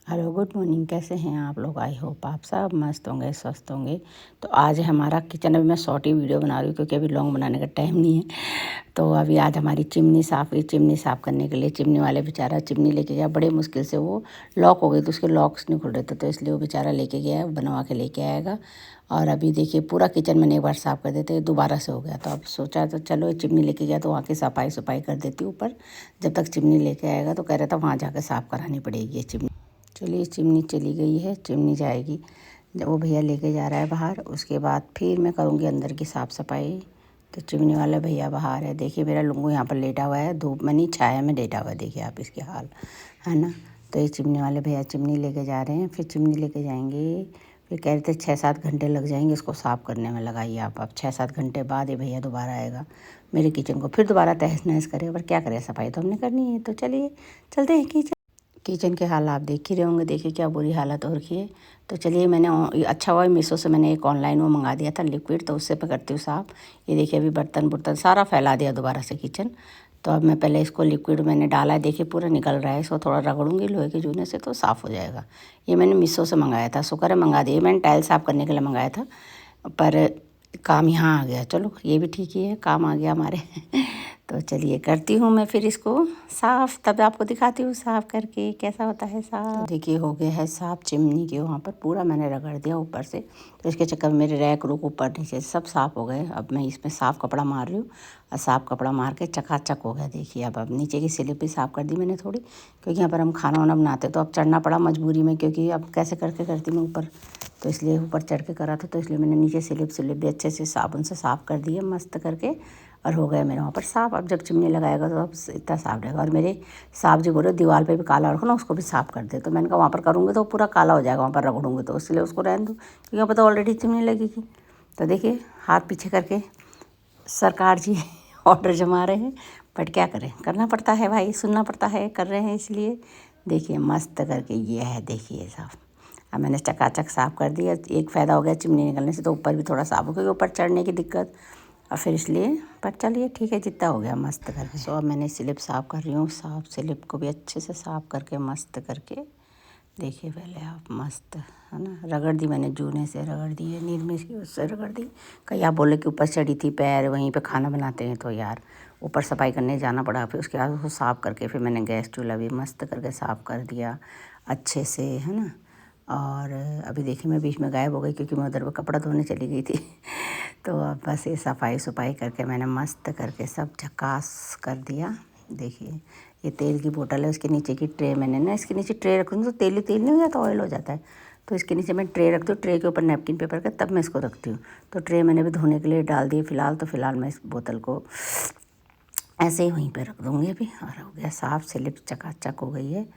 Hello, good morning. कैसे हैं आप लोग? आई होप आप सब मस्त होंगे, स्वस्थ होंगे। तो आज है हमारा किचन। अभी मैं शॉर्ट ही वीडियो बना रही हूँ क्योंकि अभी लॉन्ग बनाने का टाइम नहीं है। तो अभी आज हमारी चिमनी साफ़ हुई। चिमनी साफ़ करने के लिए चिमनी वाले बेचारा चिमनी लेके गया। बड़े मुश्किल से वो लॉक हो गई, तो उसके लॉक्स नहीं खुल रहे थे, तो इसलिए वो बेचारा लेके गया, बनवा के लेके आएगा। और अभी देखिए पूरा किचन मैंने एक बार साफ़ कर देते, दोबारा से हो गया। तो अब सोचा तो चलो चिमनी लेके गया तो वहाँ की सफाई कर देती हूँ ऊपर। जब तक चिमनी लेके आएगा तो कह रहा था वहाँ जाकर साफ़ करानी पड़ेगी ये चिमनी। चलिए चिमनी चली गई है, चिमनी जाएगी। जब वो भैया लेके जा रहा है बाहर, उसके बाद फिर मैं करूँगी अंदर की साफ़ सफाई। तो चिमनी वाला भैया बाहर है। देखिए मेरा लुंगू यहाँ पर लेटा हुआ है, धूप में नहीं छाया में लेटा हुआ है। देखिए आप इसके हाल, है ना। तो ये चिमनी वाले भैया चिमनी लेके जा रहे हैं, फिर चिमनी लेके जाएंगे। फिर कह रहे थे 6-7 घंटे लग जाएंगे इसको साफ़ करने में। लगाइए आप, अब 6-7 घंटे बाद ये भैया दोबारा आएगा मेरे किचन को, फिर दोबारा तहस नहस करे। पर क्या करें, सफाई तो हमने करनी है। तो चलिए चलते हैं किचन के हाल आप देख ही रहे होंगे। देखिए क्या बुरी हालत हो रखी है। तो चलिए मैंने अच्छा हुआ मीशो से मैंने एक ऑनलाइन वो मंगा दिया था लिक्विड, तो उससे मैं करती हूँ साफ़। ये देखिए अभी बर्तन सारा फैला दिया दोबारा से किचन। तो अब मैं पहले इसको लिक्विड मैंने डाला है, देखिए पूरा निकल रहा है। इसको थोड़ा रगड़ूंगी लोहे के जूने से तो साफ़ हो जाएगा। ये मैंने मीशो से मंगाया था, शुक्र है मंगा दिया। मैंने टाइल साफ़ करने के लिए मंगाया था, पर काम यहाँ आ गया। चलो ये भी ठीक ही है, काम आ गया हमारे। तो चलिए करती हूँ मैं फिर इसको साफ़, तब आपको दिखाती हूँ साफ़ करके कैसा होता है साफ़। तो देखिए हो गया है साफ़। चिमनी के वहाँ पर पूरा मैंने रगड़ दिया ऊपर से, तो इसके चक्कर में मेरे रैक रुक ऊपर नीचे सब साफ़ हो गए। अब मैं इसमें साफ़ कपड़ा मार रही हूँ, और साफ़ कपड़ा मार के चकाचक हो गया। देखिए अब नीचे की स्लिप भी साफ़ कर दी मैंने थोड़ी, क्योंकि यहाँ पर हम खाना वाना बनाते तो अब चढ़ना पड़ा मजबूरी में, क्योंकि अब कैसे करके करती मैं ऊपर, तो इसलिए ऊपर चढ़ के करा था। तो इसलिए मैंने नीचे स्लिप भी अच्छे से साबुन से साफ़ कर दिए मस्त करके, और हो गया मेरे वहाँ पर साफ़। अब जब चिमनी लगाएगा तो अब इतना साफ़ रहेगा। और मेरे साहब जी बोल रहे दीवार पे भी काला रखो ना, उसको भी साफ़ कर दे। तो मैंने कहा वहाँ पर करूँगी तो पूरा काला हो जाएगा, वहाँ पर रगड़ूँगी तो, इसलिए उसको रहने दो, क्योंकि वहाँ पर तो ऑलरेडी चिमनी लगेगी। तो देखिए हाथ पीछे करके सरकार जी ऑर्डर जमा रहे हैं, बट क्या करें, करना पड़ता है भाई, सुनना पड़ता है, कर रहे हैं इसलिए। देखिए मस्त करके ये है, देखिए साफ़। अब मैंने चकाचक साफ़ कर दिया। एक फ़ायदा हो गया चिमनी निकलने से, तो ऊपर भी थोड़ा साफ़ हो, क्योंकि ऊपर चढ़ने की दिक्कत, और फिर इसलिए। पर चलिए ठीक है, जितना हो गया मस्त करके। सो अब मैंने स्लिप साफ़ कर रही हूँ, साफ़ स्लिप को भी अच्छे से साफ़ करके मस्त करके। देखिए पहले आप मस्त, है ना, रगड़ दी मैंने, जूने से रगड़ दी है, नीलमिर्च की उससे रगड़ दी। कहीं आप बोले कि ऊपर चढ़ी थी पैर, वहीं पे खाना बनाते हैं तो यार ऊपर सफाई करने जाना पड़ा। फिर उसके बाद उसको साफ़ करके फिर मैंने गैस चूल्हा भी मस्त करके साफ़ कर दिया अच्छे से, है ना। और अभी देखिए मैं बीच में गायब हो गई, क्योंकि मैं उधर पर कपड़ा धोने चली गई थी। तो अब बस ये सफाई करके मैंने मस्त करके सब झकास कर दिया। देखिए ये तेल की बोतल है, उसके नीचे की ट्रे मैंने ना, इसके नीचे ट्रे रखूँगी तो तेल ही तेल नहीं हो जाता, ऑयल हो जाता है। तो इसके नीचे मैं ट्रे रखती हूँ, ट्रे के ऊपर नैपकिन पेपर का, तब मैं इसको रखती हूँ। तो ट्रे मैंने भी धोने के लिए डाल दिए फ़िलहाल। तो फ़िलहाल मैं इस बोतल को ऐसे ही वहीं पे रख दूँगी अभी। और हो गया साफ़, स्लिप चकाचक हो गई है।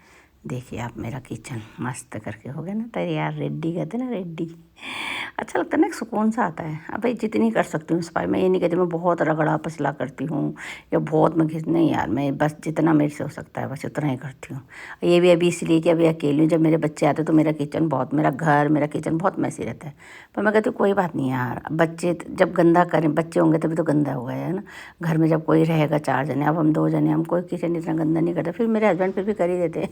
देखिए आप मेरा किचन मस्त करके हो गया ना तैयार, रेडी कहते हैं ना, रेडी। अच्छा लगता है ना, एक सुकून सा आता है। अब भाई जितनी कर सकती हूँ सफाई, मैं ये नहीं कहती मैं बहुत रगड़ा पसला करती हूँ या बहुत मैं घिस, नहीं यार, मैं बस जितना मेरे से हो सकता है बस उतना ही करती हूँ। ये भी अभी इसलिए कि अभी अकेली हूँ। जब मेरे बच्चे आते तो मेरा किचन बहुत, मेरा घर मेरा किचन बहुत मैसी रहता है। पर मैं कहती हूँ कोई बात नहीं यार, बच्चे जब गंदा करें, बच्चे होंगे तभी तो गंदा होगा, है ना। घर में जब कोई रहेगा 4 जने, अब हम 2 जने, हम कोई किचन इतना गंदा नहीं करते। फिर मेरे हस्बैंड फिर भी कर ही देते हैं,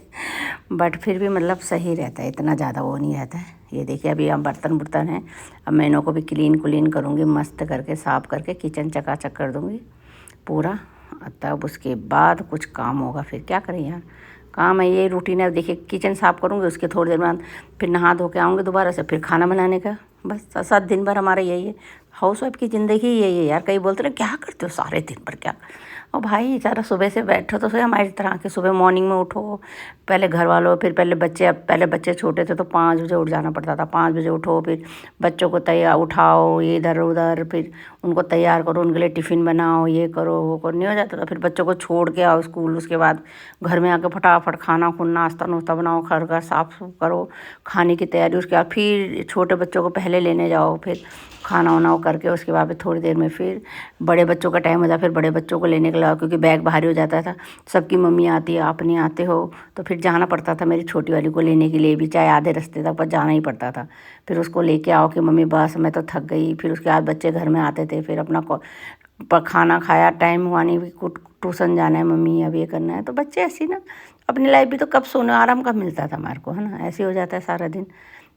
बट फिर भी मतलब सही रहता है, इतना ज़्यादा वो नहीं रहता है। ये देखिए अभी यहाँ बर्तन हैं, अब मैं इनको भी क्लीन करूँगी मस्त करके, साफ़ करके किचन चकाचक कर दूँगी पूरा। तब उसके बाद कुछ काम होगा, फिर क्या करें यार, काम है, ये रूटीन है। देखिए किचन साफ़ करूँगी, उसके थोड़ी देर बाद फिर नहा धो के आऊँगी दोबारा से, फिर खाना बनाने का। बस 7 दिन भर हमारा यही है, हाउस वाइफ की ज़िंदगी यही है यार। कई बोलते ना क्या करते हो सारे दिन भर, क्या। और भाई ज़रा सुबह से बैठो तो सही हमारी तरह के, सुबह मॉर्निंग में उठो, पहले घर वालों, फिर पहले बच्चे। अब पहले बच्चे छोटे थे तो 5 बजे उठ जाना पड़ता था, 5 बजे उठो, फिर बच्चों को तैयार उठाओ, ये इधर उधर, फिर उनको तैयार करो, उनके लिए टिफ़िन बनाओ, ये करो वो करो, नहीं हो जाता था। फिर बच्चों को छोड़ के आओ स्कूल, उसके बाद घर में आके फटाफट खाना खुन नाश्ता नुश्ता बनाओ, घर साफ़ सूफ करो, खाने की तैयारी। उसके बाद फिर छोटे बच्चों को पहले लेने जाओ, फिर खाना वाना करके उसके बाद थोड़ी देर में फिर बड़े बच्चों का टाइम हो जाता, फिर बड़े बच्चों को लेने के लिए, क्योंकि बैग भारी हो जाता था। सबकी मम्मी आती है, आप नहीं आते हो, तो फिर जाना पड़ता था मेरी छोटी वाली को लेने के लिए भी, चाहे आधे रास्ते तक, पर जाना ही पड़ता था। फिर उसको लेके आओ कि मम्मी बस मैं तो थक गई। फिर उसके बाद बच्चे घर में आते थे, फिर अपना खाना खाया, टाइम हुआ नहीं, ट्यूशन जाना है मम्मी, अब ये करना है। तो बच्चे ऐसे ना, अपनी लाइफ भी तो कब सोने आराम कब मिलता था हमारे को, है ना। ऐसे हो जाता है सारा दिन।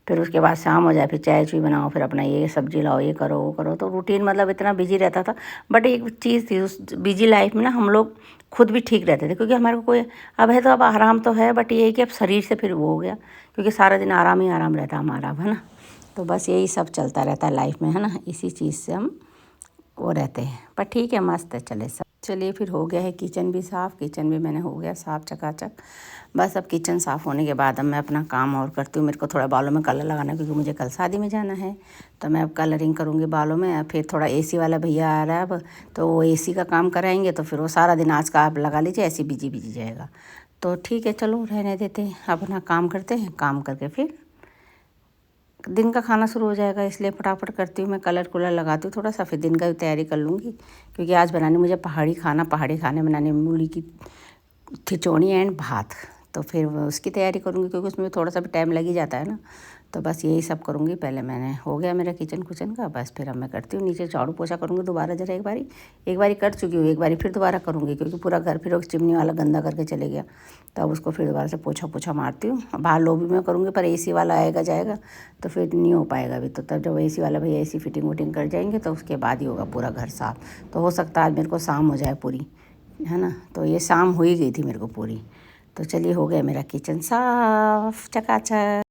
फिर उसके बाद शाम हो जाए, फिर चाय चुई बनाओ, फिर अपना ये सब्जी लाओ, ये करो वो करो, तो रूटीन मतलब इतना बिजी रहता था। बट एक चीज़ थी उस बिजी लाइफ में ना, हम लोग खुद भी ठीक रहते थे, क्योंकि हमारे को कोई अब है तो अब आराम तो है, बट ये है कि अब शरीर से फिर वो हो गया, क्योंकि सारा दिन आराम ही आराम रहता हमारा अब, है ना। तो बस यही सब चलता रहता है लाइफ में, है ना। इसी चीज़ से हम वो रहते हैं, पर ठीक है, मस्त है। चलिए फिर हो गया है किचन भी साफ़, किचन भी मैंने हो गया साफ़ चकाचक। बस अब किचन साफ़ होने के बाद अब मैं अपना काम और करती हूँ। मेरे को थोड़ा बालों में कलर लगाना है, क्योंकि मुझे कल शादी में जाना है, तो मैं अब कलरिंग करूँगी बालों में। फिर थोड़ा एसी वाला भैया आ रहा है अब, तो वो एसी का काम कराएंगे, तो फिर वो सारा दिन आज का आप लगा लीजिए, ऐसे बिजी बिजी जाएगा। तो ठीक है, चलो रहने देते हैं, अपना काम करते हैं, काम करके फिर दिन का खाना शुरू हो जाएगा। इसलिए फटाफट करती हूँ, मैं कलर कुलर लगाती हूँ थोड़ा सा, फिर दिन का भी तैयारी कर लूँगी, क्योंकि आज बनानी मुझे पहाड़ी खाने बनाने मूली की खिचौड़ी एंड भात। तो फिर उसकी तैयारी करूँगी, क्योंकि उसमें थोड़ा सा भी टाइम लग ही जाता है ना। तो बस यही सब करूँगी। पहले मैंने हो गया मेरा किचन का, बस फिर अब मैं करती हूँ नीचे झाड़ू पोछा करूँगी दोबारा जरा। एक बारी कर चुकी हूँ, एक बारी फिर दोबारा करूँगी, क्योंकि पूरा घर फिर चिमनी वाला गंदा करके चले गया, तब उसको फिर दोबारा से पोछा मारती हूँ। बाहर लॉबी में करूँगी, पर एसी वाला आएगा जाएगा तो फिर नहीं हो पाएगा अभी। तो तब जब एसी वाला भैया एसी फिटिंग वुटिंग कर जाएंगे, तो उसके बाद ही होगा पूरा घर साफ़। तो हो सकता है आज मेरे को शाम हो जाए पूरी, है ना। तो ये शाम हो ही गई थी मेरे को पूरी। तो चलिए हो गया मेरा किचन साफ चकाचक।